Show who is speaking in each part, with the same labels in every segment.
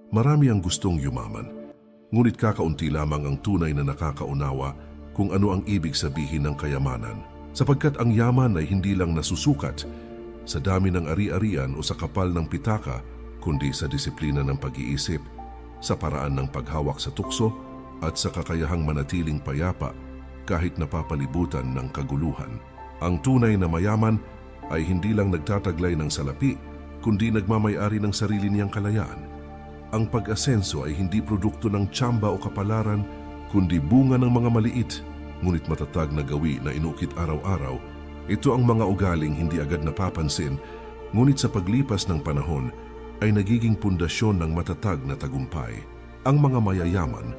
Speaker 1: Marami ang gustong yumaman, ngunit kakaunti lamang ang tunay na nakakaunawa kung ano ang ibig sabihin ng kayamanan, sapagkat ang yaman ay hindi lang nasusukat sa dami ng ari-arian o sa kapal ng pitaka, kundi sa disiplina ng pag-iisip, sa paraan ng paghawak sa tukso at sa kakayahang manatiling payapa kahit napapalibutan ng kaguluhan. Ang tunay na mayaman ay hindi lang nagtataglay ng salapi, kundi nagmamay-ari ng sarili niyang kalayaan. Ang pag-asenso ay hindi produkto ng tsamba o kapalaran, kundi bunga ng mga maliit, ngunit matatag na gawi na inukit araw-araw. Ito ang mga ugaling hindi agad napapansin, ngunit sa paglipas ng panahon ay nagiging pundasyon ng matatag na tagumpay. Ang mga mayayaman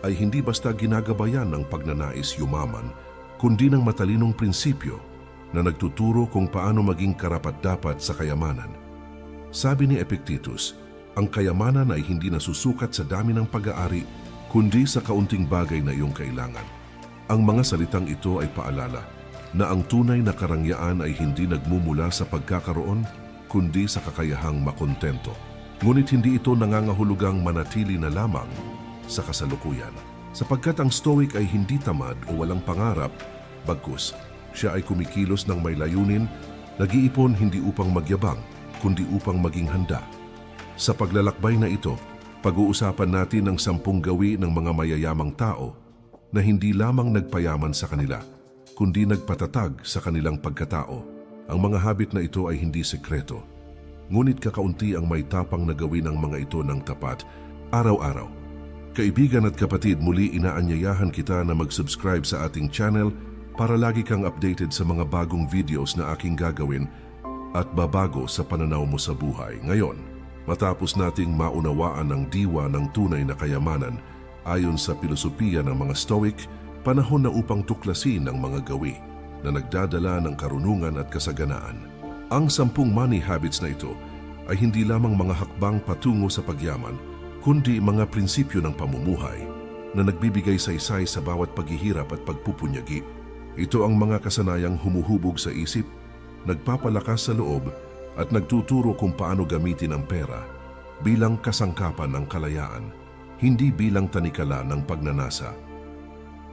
Speaker 1: ay hindi basta ginagabayan ng pagnanais yumaman, kundi ng matalinong prinsipyo na nagtuturo kung paano maging karapat-dapat sa kayamanan. Sabi ni Epictetus, ang kayamanan ay hindi nasusukat sa dami ng pag-aari, kundi sa kaunting bagay na iyong kailangan. Ang mga salitang ito ay paalala na ang tunay na karangyaan ay hindi nagmumula sa pagkakaroon, kundi sa kakayahang makontento. Ngunit hindi ito nangangahulugang manatili na lamang sa kasalukuyan, sapagkat ang Stoic ay hindi tamad o walang pangarap, bagkus siya ay kumikilos ng may layunin, nag-iipon hindi upang magyabang, kundi upang maging handa. Sa paglalakbay na ito, pag-uusapan natin ang 10 gawi ng mga mayayamang tao na hindi lamang nagpayaman sa kanila, kundi nagpatatag sa kanilang pagkatao. Ang mga habit na ito ay hindi sekreto, ngunit kakaunti ang may tapang na gawin ang mga ito ng tapat, araw-araw. Kaibigan at kapatid, muli inaanyayahan kita na mag-subscribe sa ating channel para lagi kang updated sa mga bagong videos na aking gagawin at babago sa pananaw mo sa buhay. Ngayon, matapos nating maunawaan ang diwa ng tunay na kayamanan ayon sa pilosopiya ng mga Stoic, panahon na upang tuklasin ang mga gawi na nagdadala ng karunungan at kasaganaan. Ang 10 money habits na ito ay hindi lamang mga hakbang patungo sa pagyaman, kundi mga prinsipyo ng pamumuhay na nagbibigay saysay sa bawat paghihirap at pagpupunyagi. Ito ang mga kasanayang humuhubog sa isip, nagpapalakas sa loob at nagtuturo kung paano gamitin ang pera bilang kasangkapan ng kalayaan, hindi bilang tanikala ng pagnanasa.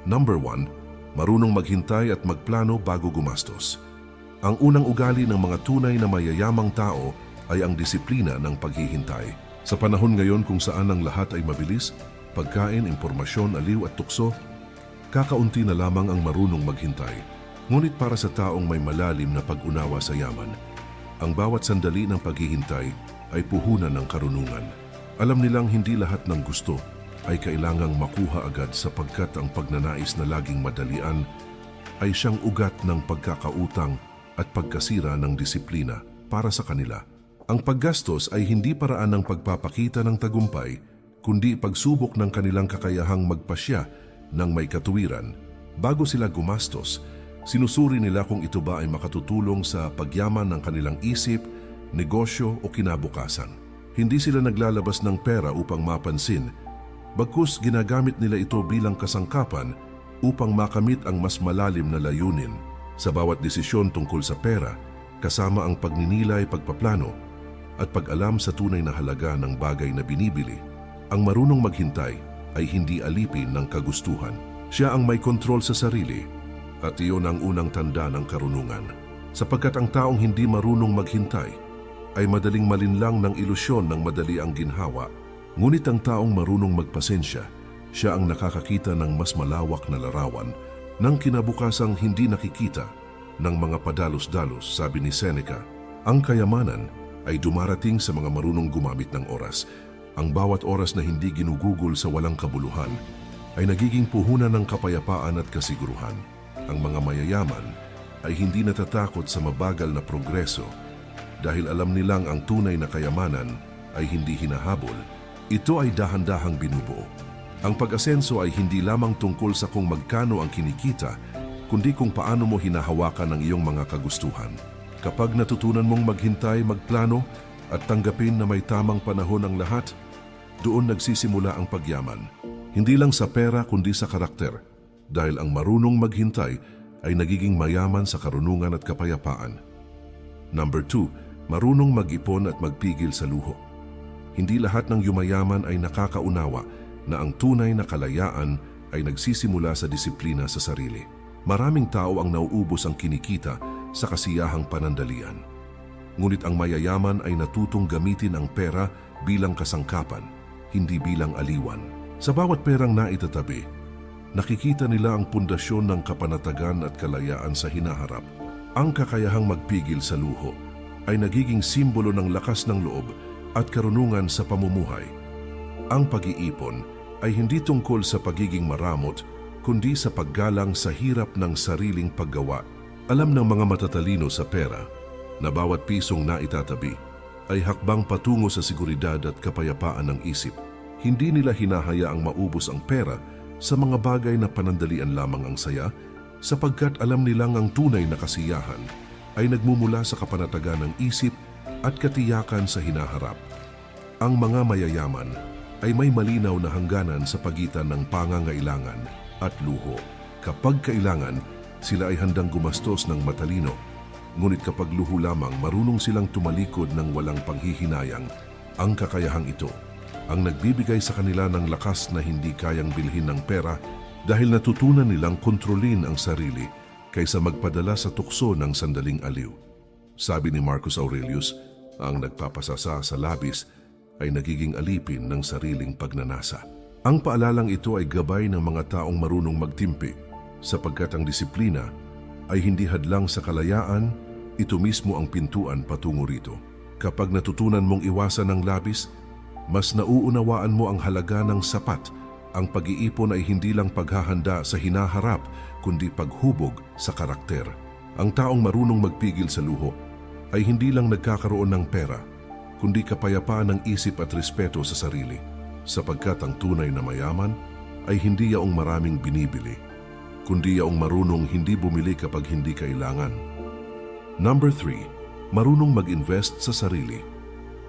Speaker 1: Number 1, marunong maghintay at magplano bago gumastos. Ang unang ugali ng mga tunay na mayayamang tao ay ang disiplina ng paghihintay. Sa panahon ngayon kung saan ang lahat ay mabilis, pagkain, impormasyon, aliw at tukso, kakaunti na lamang ang marunong maghintay. Ngunit para sa taong may malalim na pag-unawa sa yaman, ang bawat sandali ng paghihintay ay puhunan ng karunungan. Alam nilang hindi lahat ng gusto ay kailangang makuha agad, sapagkat ang pagnanais na laging madalian ay siyang ugat ng pagkakautang at pagkasira ng disiplina para sa kanila. Ang paggastos ay hindi paraan ng pagpapakita ng tagumpay, kundi pagsubok ng kanilang kakayahang magpasya ng may katuwiran. Bago sila gumastos, sinusuri nila kung ito ba ay makatutulong sa pagyaman ng kanilang isip, negosyo o kinabukasan. Hindi sila naglalabas ng pera upang mapansin, bagkus ginagamit nila ito bilang kasangkapan upang makamit ang mas malalim na layunin. Sa bawat desisyon tungkol sa pera, kasama ang pagninilay, pagpaplano at pag-alam sa tunay na halaga ng bagay na binibili. Ang marunong maghintay ay hindi alipin ng kagustuhan. Siya ang may kontrol sa sarili, at iyon ang unang tanda ng karunungan. Sapagkat ang taong hindi marunong maghintay ay madaling malinlang ng ilusyon ng madali ang ginhawa. Ngunit ang taong marunong magpasensya, siya ang nakakakita ng mas malawak na larawan ng kinabukasang hindi nakikita ng mga padalos-dalos. Sabi ni Seneca, ang kayamanan ay dumarating sa mga marunong gumamit ng oras. Ang bawat oras na hindi ginugugol sa walang kabuluhan ay nagiging puhunan ng kapayapaan at kasiguruhan. Ang mga mayayaman ay hindi natatakot sa mabagal na progreso dahil alam nilang ang tunay na kayamanan ay hindi hinahabol. Ito ay dahan-dahang binubuo. Ang pag-asenso ay hindi lamang tungkol sa kung magkano ang kinikita, kundi kung paano mo hinahawakan ang iyong mga kagustuhan. Kapag natutunan mong maghintay, magplano at tanggapin na may tamang panahon ang lahat, doon nagsisimula ang pagyaman. Hindi lang sa pera kundi sa karakter, dahil ang marunong maghintay ay nagiging mayaman sa karunungan at kapayapaan. Number 2, marunong mag-ipon at magpigil sa luho. Hindi lahat ng yumayaman ay nakakaunawa na ang tunay na kalayaan ay nagsisimula sa disiplina sa sarili. Maraming tao ang nauubos ang kinikita sa kasiyahang panandalian. Ngunit ang mayayaman ay natutong gamitin ang pera bilang kasangkapan, hindi bilang aliwan. Sa bawat perang naitatabi, nakikita nila ang pundasyon ng kapanatagan at kalayaan sa hinaharap. Ang kakayahang magpigil sa luho ay nagiging simbolo ng lakas ng loob at karunungan sa pamumuhay. Ang pag-iipon ay hindi tungkol sa pagiging maramot, kundi sa paggalang sa hirap ng sariling paggawa. Alam ng mga matatalino sa pera na bawat pisong naitatabi ay hakbang patungo sa seguridad at kapayapaan ng isip. Hindi nila hinahayaang maubos ang pera sa mga bagay na panandalian lamang ang saya, sapagkat alam nilang ang tunay na kasiyahan ay nagmumula sa kapanatagan ng isip at katiyakan sa hinaharap. Ang mga mayayaman ay may malinaw na hangganan sa pagitan ng pangangailangan at luho. Kapag kailangan, sila ay handang gumastos ng matalino. Ngunit kapag luho lamang, marunong silang tumalikod ng walang panghihinayang. Ang kakayahang ito ang nagbibigay sa kanila ng lakas na hindi kayang bilhin ng pera, dahil natutunan nilang kontrolin ang sarili kaysa magpadala sa tukso ng sandaling aliw. Sabi ni Marcus Aurelius, ang nagpapasasa sa labis ay nagiging alipin ng sariling pagnanasa. Ang paalalang ito ay gabay ng mga taong marunong magtimpi, sapagkat ang disiplina ay hindi hadlang sa kalayaan, ito mismo ang pintuan patungo rito. Kapag natutunan mong iwasan ng labis, mas nauunawaan mo ang halaga ng sapat. Ang pag-iipon ay hindi lang paghahanda sa hinaharap, kundi paghubog sa karakter. Ang taong marunong magpigil sa luho ay hindi lang nagkakaroon ng pera, kundi kapayapaan ng isip at respeto sa sarili. Sapagkat ang tunay na mayaman ay hindi yaong maraming binibili, kundi yaong marunong hindi bumili kapag hindi kailangan. Number 3, marunong mag-invest sa sarili.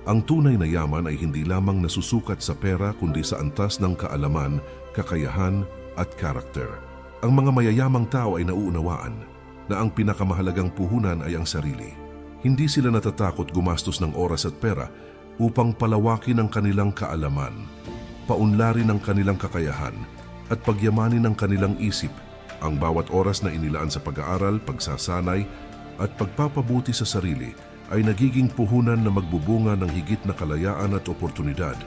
Speaker 1: Ang tunay na yaman ay hindi lamang nasusukat sa pera, kundi sa antas ng kaalaman, kakayahan at karakter. Ang mga mayayamang tao ay nauunawaan na ang pinakamahalagang puhunan ay ang sarili. Hindi sila natatakot gumastos ng oras at pera upang palawakin ang kanilang kaalaman, paunlarin ang kanilang kakayahan at pagyamanin ang kanilang isip. Ang bawat oras na inilaan sa pag-aaral, pagsasanay at pagpapabuti sa sarili ay nagiging puhunan na magbubunga ng higit na kalayaan at oportunidad.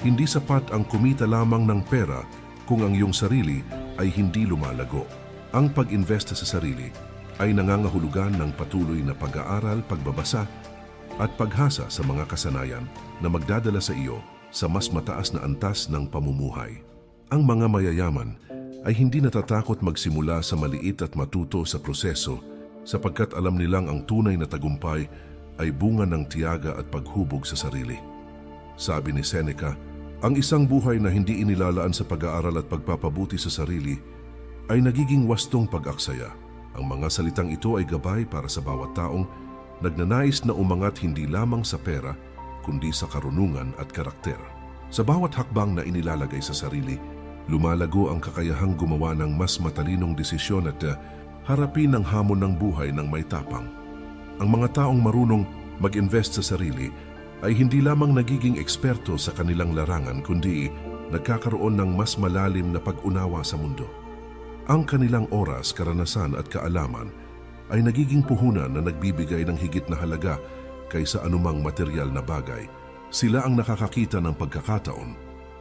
Speaker 1: Hindi sapat ang kumita lamang ng pera kung ang iyong sarili ay hindi lumalago. Ang pag-invest sa sarili ay nangangahulugan ng patuloy na pag-aaral, pagbabasa at paghasa sa mga kasanayan na magdadala sa iyo sa mas mataas na antas ng pamumuhay. Ang mga mayayaman ay hindi natatakot magsimula sa maliit at matuto sa proseso, sapagkat alam nilang ang tunay na tagumpay ay bunga ng tiyaga at paghubog sa sarili. Sabi ni Seneca, ang isang buhay na hindi inilalaan sa pag-aaral at pagpapabuti sa sarili ay nagiging wastong pag-aksaya. Ang mga salitang ito ay gabay para sa bawat taong nagnanais na umangat hindi lamang sa pera, kundi sa karunungan at karakter. Sa bawat hakbang na inilalagay sa sarili, lumalago ang kakayahang gumawa ng mas matalinong desisyon at harapin ang hamon ng buhay ng may tapang. Ang mga taong marunong mag-invest sa sarili ay hindi lamang nagiging eksperto sa kanilang larangan, kundi nagkakaroon ng mas malalim na pag-unawa sa mundo. Ang kanilang oras, karanasan at kaalaman ay nagiging puhunan na nagbibigay ng higit na halaga kaysa anumang material na bagay. Sila ang nakakakita ng pagkakataon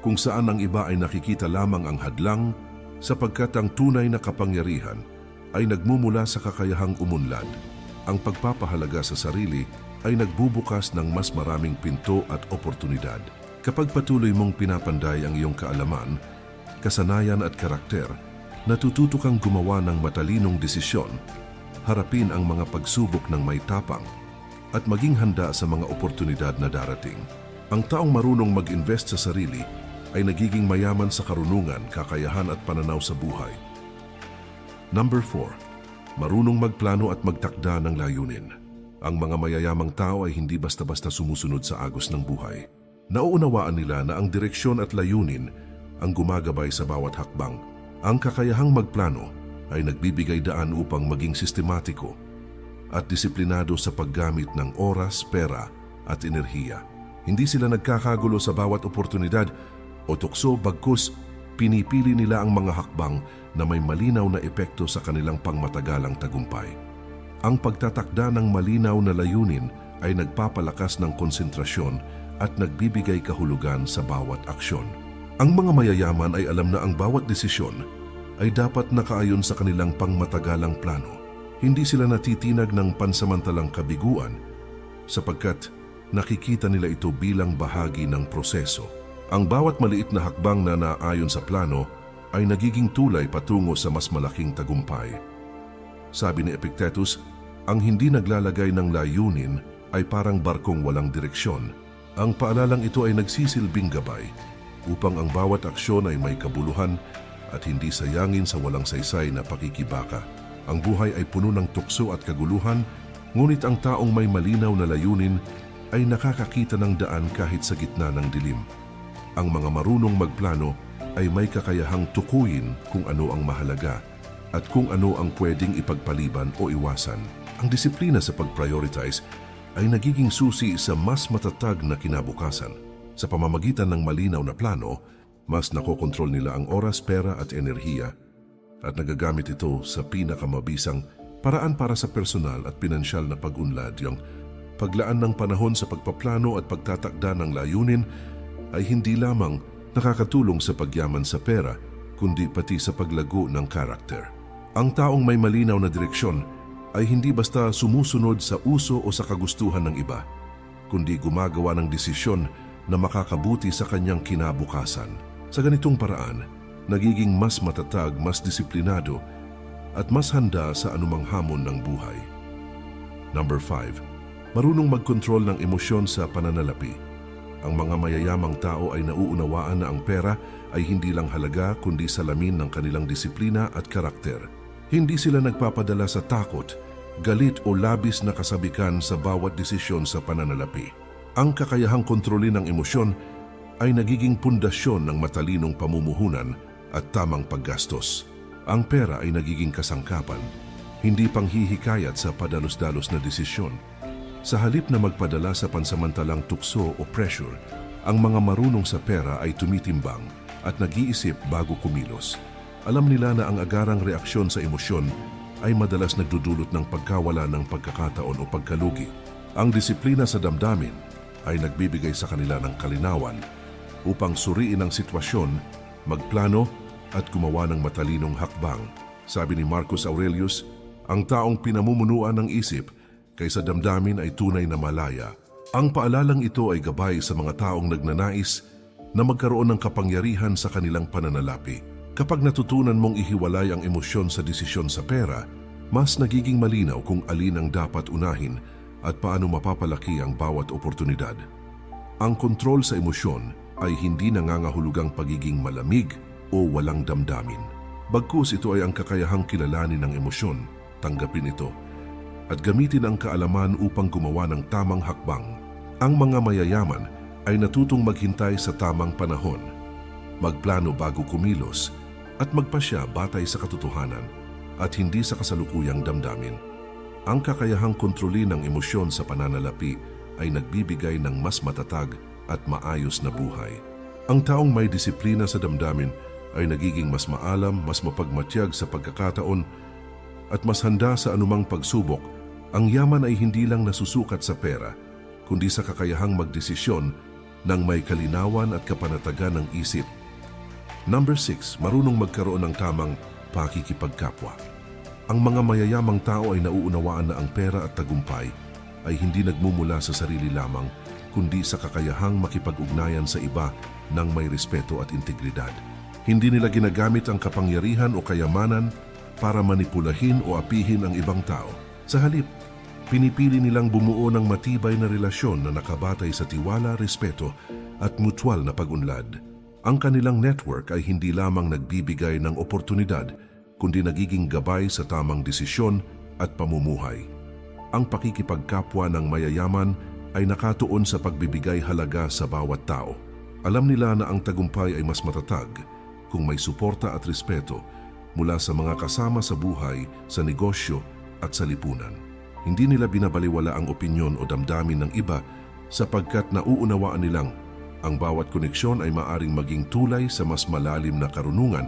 Speaker 1: kung saan ang iba ay nakikita lamang ang hadlang, sapagkat ang tunay na kapangyarihan ay nagmumula sa kakayahang umunlad. Ang pagpapahalaga sa sarili ay nagbubukas ng mas maraming pinto at oportunidad. Kapag patuloy mong pinapanday ang iyong kaalaman, kasanayan at karakter, natututo kang gumawa ng matalinong desisyon, harapin ang mga pagsubok ng may tapang, at maging handa sa mga oportunidad na darating. Ang taong marunong mag-invest sa sarili ay nagiging mayaman sa karunungan, kakayahan at pananaw sa buhay. Number 4, marunong magplano at magtakda ng layunin. Ang mga mayayamang tao ay hindi basta-basta sumusunod sa agos ng buhay. Nauunawaan nila na ang direksyon at layunin ang gumagabay sa bawat hakbang. Ang kakayahang magplano ay nagbibigay daan upang maging sistematiko at disiplinado sa paggamit ng oras, pera at enerhiya. Hindi sila nagkakagulo sa bawat oportunidad o tukso, bagkus pinipili nila ang mga hakbang na may malinaw na epekto sa kanilang pangmatagalang tagumpay. Ang pagtatakda ng malinaw na layunin ay nagpapalakas ng konsentrasyon at nagbibigay kahulugan sa bawat aksyon. Ang mga mayayaman ay alam na ang bawat desisyon ay dapat nakaayon sa kanilang pangmatagalang plano. Hindi sila natitinag ng pansamantalang kabiguan sapagkat nakikita nila ito bilang bahagi ng proseso. Ang bawat maliit na hakbang na naayon sa plano ay nagiging tulay patungo sa mas malaking tagumpay. Sabi ni Epictetus, ang hindi naglalagay ng layunin ay parang barkong walang direksyon. Ang paalalang ito ay nagsisilbing gabay upang ang bawat aksyon ay may kabuluhan at hindi sayangin sa walang saysay na pakikibaka. Ang buhay ay puno ng tukso at kaguluhan, ngunit ang taong may malinaw na layunin ay nakakakita ng daan kahit sa gitna ng dilim. Ang mga marunong magplano ay may kakayahang tukuyin kung ano ang mahalaga at kung ano ang pwedeng ipagpaliban o iwasan. Ang disiplina sa pag-prioritize ay nagiging susi sa mas matatag na kinabukasan. Sa pamamagitan ng malinaw na plano, mas nakokontrol nila ang oras, pera at enerhiya at nagagamit ito sa pinakamabisang paraan para sa personal at pinansyal na pag-unlad. Yung paglaan ng panahon sa pagpaplano at pagtatakda ng layunin ay hindi lamang nakakatulong sa pagyaman sa pera, kundi pati sa paglago ng karakter. Ang taong may malinaw na direksyon ay hindi basta sumusunod sa uso o sa kagustuhan ng iba, kundi gumagawa ng desisyon na makakabuti sa kanyang kinabukasan. Sa ganitong paraan, nagiging mas matatag, mas disiplinado, at mas handa sa anumang hamon ng buhay. Number 5. Marunong magkontrol ng emosyon sa pananalapi. Ang mga mayayamang tao ay nauunawaan na ang pera ay hindi lang halaga kundi salamin ng kanilang disiplina at karakter. Hindi sila nagpapadala sa takot, galit o labis na kasabikan sa bawat desisyon sa pananalapi. Ang kakayahang kontrolin ng emosyon ay nagiging pundasyon ng matalinong pamumuhunan at tamang paggastos. Ang pera ay nagiging kasangkapan, hindi panghihikayat sa padalos-dalos na desisyon. Sa halip na magpadala sa pansamantalang tukso o pressure, ang mga marunong sa pera ay tumitimbang at nag-iisip bago kumilos. Alam nila na ang agarang reaksyon sa emosyon ay madalas nagdudulot ng pagkawala ng pagkakataon o pagkalugi. Ang disiplina sa damdamin ay nagbibigay sa kanila ng kalinawan upang suriin ang sitwasyon, magplano at gumawa ng matalinong hakbang. Sabi ni Marcus Aurelius, ang taong pinamumunuan ng isip kaysa damdamin ay tunay na malaya. Ang paalalang ito ay gabay sa mga taong nagnanais na magkaroon ng kapangyarihan sa kanilang pananalapi. Kapag natutunan mong ihiwalay ang emosyon sa desisyon sa pera, mas nagiging malinaw kung alin ang dapat unahin at paano mapapalaki ang bawat oportunidad. Ang kontrol sa emosyon ay hindi nangangahulugang pagiging malamig o walang damdamin. Bagkus ito ay ang kakayahang kilalanin ng emosyon, tanggapin ito, at gamitin ang kaalaman upang gumawa ng tamang hakbang. Ang mga mayayaman ay natutong maghintay sa tamang panahon, magplano bago kumilos, at magpasya batay sa katotohanan at hindi sa kasalukuyang damdamin. Ang kakayahang kontrolin ng emosyon sa pananalapi ay nagbibigay ng mas matatag at maayos na buhay. Ang taong may disiplina sa damdamin ay nagiging mas maalam, mas mapagmatyag sa pagkakataon at mas handa sa anumang pagsubok. Ang yaman ay hindi lang nasusukat sa pera, kundi sa kakayahang magdesisyon ng may kalinawan at kapanatagan ng isip. Number 6, marunong magkaroon ng tamang pakikipagkapwa. Ang mga mayayamang tao ay nauunawaan na ang pera at tagumpay ay hindi nagmumula sa sarili lamang, kundi sa kakayahang makipag-ugnayan sa iba ng may respeto at integridad. Hindi nila ginagamit ang kapangyarihan o kayamanan para manipulahin o apihin ang ibang tao. Sa halip, pinipili nilang bumuo ng matibay na relasyon na nakabatay sa tiwala, respeto at mutual na pag-unlad. Ang kanilang network ay hindi lamang nagbibigay ng oportunidad, kundi nagiging gabay sa tamang desisyon at pamumuhay. Ang pakikipagkapwa ng mayayaman ay nakatuon sa pagbibigay halaga sa bawat tao. Alam nila na ang tagumpay ay mas matatag kung may suporta at respeto mula sa mga kasama sa buhay, sa negosyo at sa lipunan. Hindi nila binabaliwala ang opinyon o damdamin ng iba sapagkat nauunawaan nilang ang bawat koneksyon ay maaring maging tulay sa mas malalim na karunungan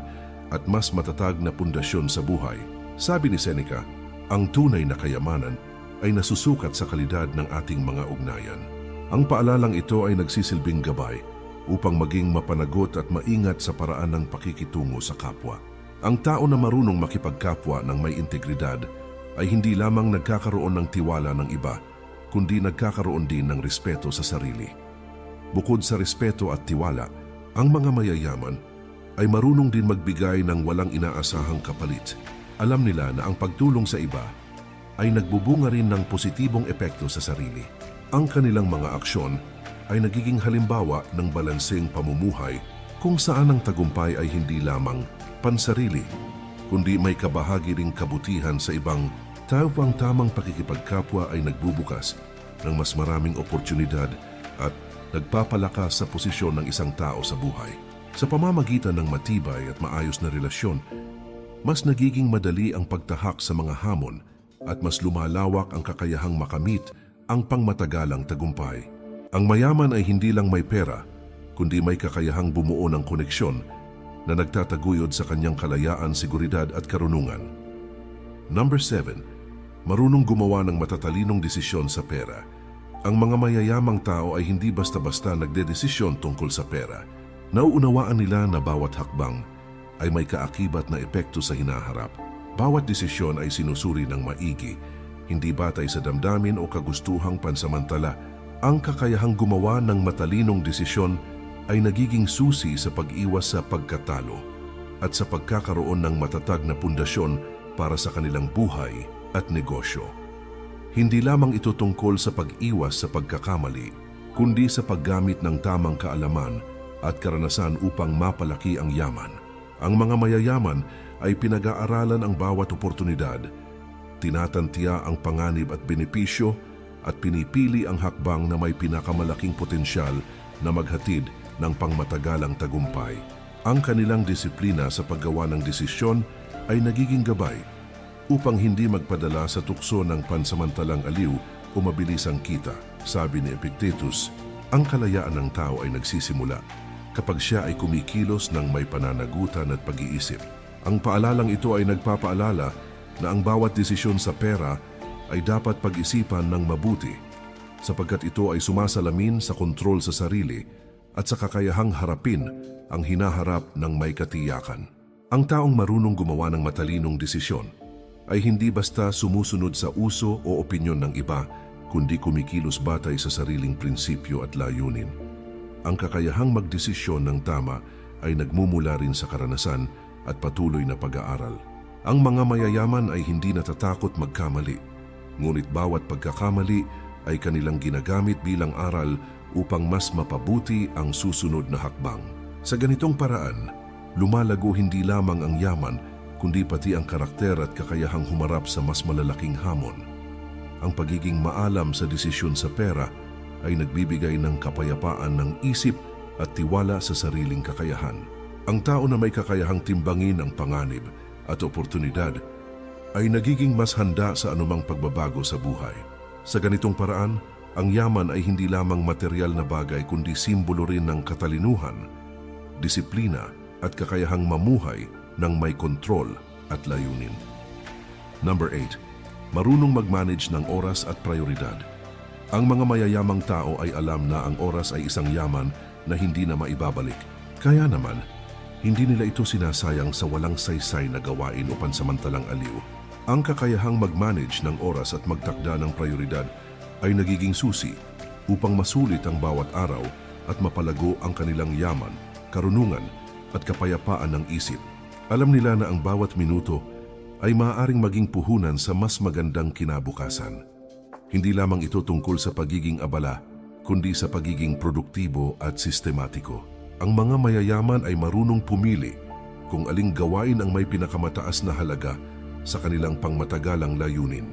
Speaker 1: at mas matatag na pundasyon sa buhay. Sabi ni Seneca, ang tunay na kayamanan ay nasusukat sa kalidad ng ating mga ugnayan. Ang paalalang ito ay nagsisilbing gabay upang maging mapanagot at maingat sa paraan ng pakikitungo sa kapwa. Ang tao na marunong makipagkapwa ng may integridad ay hindi lamang nagkakaroon ng tiwala ng iba, kundi nagkakaroon din ng respeto sa sarili. Bukod sa respeto at tiwala, ang mga mayayaman ay marunong din magbigay ng walang inaasahang kapalit. Alam nila na ang pagtulong sa iba ay nagbubunga rin ng positibong epekto sa sarili. Ang kanilang mga aksyon ay nagiging halimbawa ng balanseng pamumuhay kung saan ang tagumpay ay hindi lamang pansarili, kundi may kabahagi ring kabutihan sa ibang tao. Ang tamang pakikipagkapwa ay nagbubukas ng mas maraming oportunidad at nagpapalakas sa posisyon ng isang tao sa buhay. Sa pamamagitan ng matibay at maayos na relasyon, mas nagiging madali ang pagtahak sa mga hamon at mas lumalawak ang kakayahang makamit ang pangmatagalang tagumpay. Ang mayaman ay hindi lang may pera, kundi may kakayahang bumuo ng koneksyon na nagtataguyod sa kanyang kalayaan, seguridad at karunungan. Number 7. Marunong gumawa ng matatalinong desisyon sa pera. Ang mga mayayamang tao ay hindi basta-basta nagdedesisyon tungkol sa pera. Nauunawaan nila na bawat hakbang ay may kaakibat na epekto sa hinaharap. Bawat desisyon ay sinusuri ng maigi, hindi batay sa damdamin o kagustuhang pansamantala. Ang kakayahang gumawa ng matalinong desisyon ay nagiging susi sa pag-iwas sa pagkatalo at sa pagkakaroon ng matatag na pundasyon para sa kanilang buhay at negosyo. Hindi lamang ito tungkol sa pag-iwas sa pagkakamali, kundi sa paggamit ng tamang kaalaman at karanasan upang mapalaki ang yaman. Ang mga mayayaman ay pinag-aaralan ang bawat oportunidad, tinatantiya ang panganib at benepisyo, at pinipili ang hakbang na may pinakamalaking potensyal na maghatid ng pangmatagalang tagumpay. Ang kanilang disiplina sa paggawa ng desisyon ay nagiging gabay upang hindi magpadala sa tukso ng pansamantalang aliw o mabilisang kita. Sabi ni Epictetus, ang kalayaan ng tao ay nagsisimula kapag siya ay kumikilos ng may pananagutan at pag-iisip. Ang paalalang ito ay nagpapaalala na ang bawat desisyon sa pera ay dapat pag-isipan ng mabuti sapagkat ito ay sumasalamin sa kontrol sa sarili at sa kakayahang harapin ang hinaharap ng may katiyakan. Ang taong marunong gumawa ng matalinong desisyon ay hindi basta sumusunod sa uso o opinyon ng iba, kundi kumikilos batay sa sariling prinsipyo at layunin. Ang kakayahang magdesisyon ng tama ay nagmumula rin sa karanasan at patuloy na pag-aaral. Ang mga mayayaman ay hindi natatakot magkamali, ngunit bawat pagkakamali ay kanilang ginagamit bilang aral upang mas mapabuti ang susunod na hakbang. Sa ganitong paraan, lumalago hindi lamang ang yaman, kundi pati ang karakter at kakayahang humarap sa mas malalaking hamon. Ang pagiging maalam sa desisyon sa pera ay nagbibigay ng kapayapaan ng isip at tiwala sa sariling kakayahan. Ang tao na may kakayahang timbangin ang panganib at oportunidad ay nagiging mas handa sa anumang pagbabago sa buhay. Sa ganitong paraan, ang yaman ay hindi lamang material na bagay kundi simbolo rin ng katalinuhan, disiplina at kakayahang mamuhay ng may kontrol at layunin. Number 8. Marunong mag-manage ng oras at prioridad. Ang mga mayayamang tao ay alam na ang oras ay isang yaman na hindi na maibabalik. Kaya naman, hindi nila ito sinasayang sa walang saysay na gawain o pansamantalang aliw. Ang kakayahang mag-manage ng oras at magtakda ng prioridad ay nagiging susi upang masulit ang bawat araw at mapalago ang kanilang yaman, karunungan at kapayapaan ng isip. Alam nila na ang bawat minuto ay maaaring maging puhunan sa mas magandang kinabukasan. Hindi lamang ito tungkol sa pagiging abala, kundi sa pagiging produktibo at sistematiko. Ang mga mayayaman ay marunong pumili kung aling gawain ang may pinakamataas na halaga sa kanilang pangmatagalang layunin.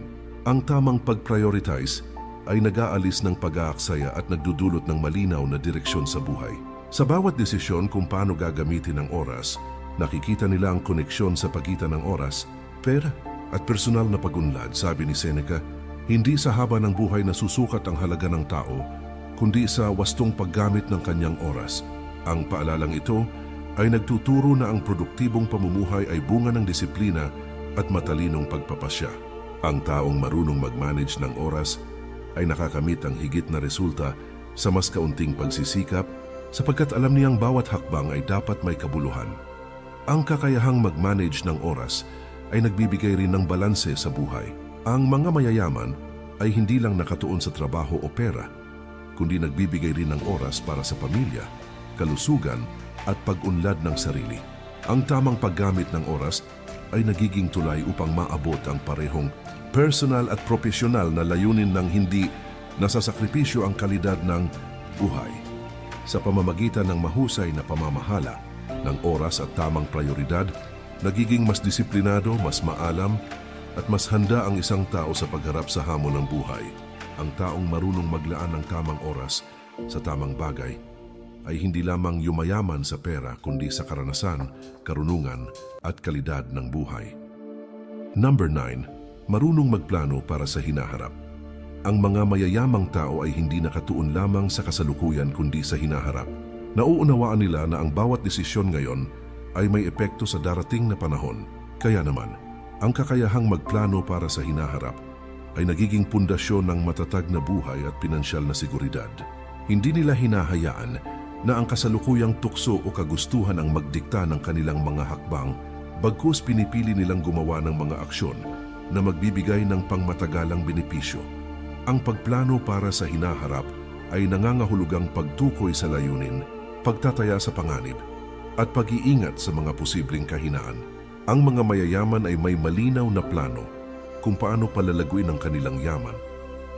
Speaker 1: Ang tamang pag-prioritize ay nag-aalis ng pag-aaksaya at nagdudulot ng malinaw na direksyon sa buhay. Sa bawat desisyon kung paano gagamitin ang oras, nakikita nila ang koneksyon sa pagitan ng oras, pera at personal na pag-unlad. Sabi ni Seneca, hindi sa haba ng buhay na susukat ang halaga ng tao, kundi sa wastong paggamit ng kanyang oras. Ang paalalang ito ay nagtuturo na ang produktibong pamumuhay ay bunga ng disiplina at matalinong pagpapasya. Ang taong marunong mag-manage ng oras ay nakakamit ang higit na resulta sa mas kaunting pagsisikap sapagkat alam niyang bawat hakbang ay dapat may kabuluhan. Ang kakayahang mag-manage ng oras ay nagbibigay rin ng balanse sa buhay. Ang mga mayayaman ay hindi lang nakatuon sa trabaho o pera, kundi nagbibigay rin ng oras para sa pamilya, kalusugan at pag-unlad ng sarili. Ang tamang paggamit ng oras ay nagiging tulay upang maabot ang parehong personal at profesional na layunin ng hindi nasasakripisyo ang kalidad ng buhay. Sa pamamagitan ng mahusay na pamamahala ng oras at tamang prioridad, nagiging mas disiplinado, mas maalam, at mas handa ang isang tao sa pagharap sa hamon ng buhay. Ang taong marunong maglaan ng tamang oras sa tamang bagay ay hindi lamang yumayaman sa pera kundi sa karanasan, karunungan at kalidad ng buhay. Number 9, marunong magplano para sa hinaharap. Ang mga mayayamang tao ay hindi nakatuon lamang sa kasalukuyan kundi sa hinaharap. Nauunawaan nila na ang bawat desisyon ngayon ay may epekto sa darating na panahon. Kaya naman, ang kakayahang magplano para sa hinaharap ay nagiging pundasyon ng matatag na buhay at pinansyal na seguridad. Hindi nila hinahayaan na ang kasalukuyang tukso o kagustuhan ang magdikta ng kanilang mga hakbang, bagkus pinipili nilang gumawa ng mga aksyon na magbibigay ng pangmatagalang benepisyo. Ang pagplano para sa hinaharap ay nangangahulugang pagtukoy sa layunin, pagtataya sa panganib, at pag-iingat sa mga posibleng kahinaan. Ang mga mayayaman ay may malinaw na plano kung paano palalaguin ang kanilang yaman,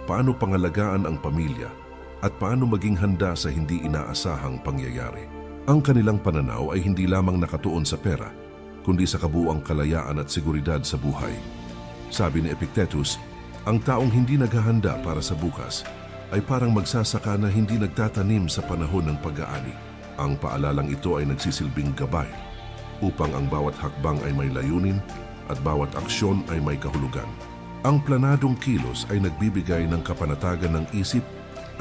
Speaker 1: paano pangalagaan ang pamilya, at paano maging handa sa hindi inaasahang pangyayari. Ang kanilang pananaw ay hindi lamang nakatuon sa pera, kundi sa kabuuang kalayaan at seguridad sa buhay. Sabi ni Epictetus, ang taong hindi naghahanda para sa bukas ay parang magsasaka na hindi nagtatanim sa panahon ng pag-aani. Ang paalalang ito ay nagsisilbing gabay upang ang bawat hakbang ay may layunin at bawat aksyon ay may kahulugan. Ang planadong kilos ay nagbibigay ng kapanatagan ng isip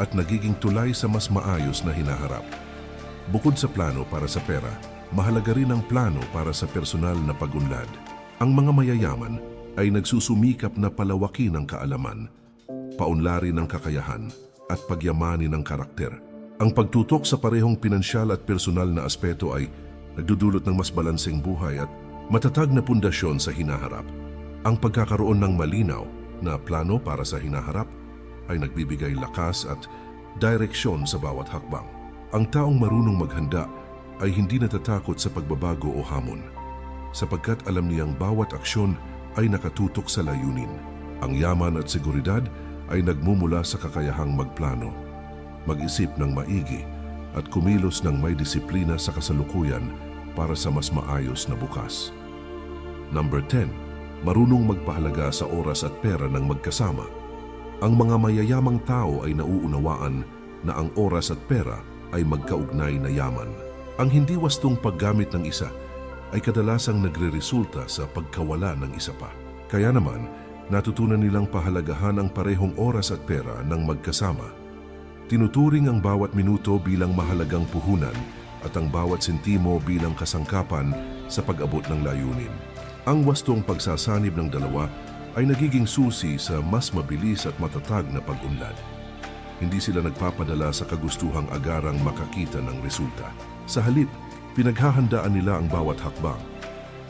Speaker 1: at nagiging tulay sa mas maayos na hinaharap. Bukod sa plano para sa pera, mahalaga rin ang plano para sa personal na pag-unlad. Ang mga mayayaman ay nagsusumikap na palawakin ang kaalaman, paunlarin ang kakayahan at pagyamanin ang karakter. Ang pagtutok sa parehong pinansyal at personal na aspeto ay nagdudulot ng mas balanseng buhay at matatag na pundasyon sa hinaharap. Ang pagkakaroon ng malinaw na plano para sa hinaharap ay nagbibigay lakas at direksyon sa bawat hakbang. Ang taong marunong maghanda ay hindi natatakot sa pagbabago o hamon, sapagkat alam niyang bawat aksyon ay nakatutok sa layunin. Ang yaman at seguridad ay nagmumula sa kakayahang magplano, mag-isip ng maigi at kumilos ng may disiplina sa kasalukuyan para sa mas maayos na bukas. Number 10, marunong magpahalaga sa oras at pera ng magkasama. Ang mga mayayamang tao ay nauunawaan na ang oras at pera ay magkaugnay na yaman. Ang hindi wastong paggamit ng isa ay kadalasang nagreresulta sa pagkawala ng isa pa. Kaya naman, natutunan nilang pahalagahan ang parehong oras at pera ng magkasama. Tinuturing ang bawat minuto bilang mahalagang puhunan at ang bawat sentimo bilang kasangkapan sa pag-abot ng layunin. Ang wastong pagsasanib ng dalawa ay nagiging susi sa mas mabilis at matatag na pag-unlad. Hindi sila nagpapadala sa kagustuhang agarang makakita ng resulta. Sa halip, pinaghahandaan nila ang bawat hakbang.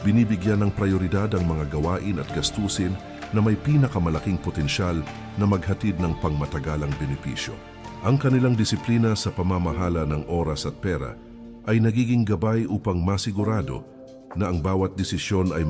Speaker 1: Binibigyan ng prioridad ang mga gawain at gastusin na may pinakamalaking potensyal na maghatid ng pangmatagalang benepisyo. Ang kanilang disiplina sa pamamahala ng oras at pera ay nagiging gabay upang masigurado na ang bawat desisyon ay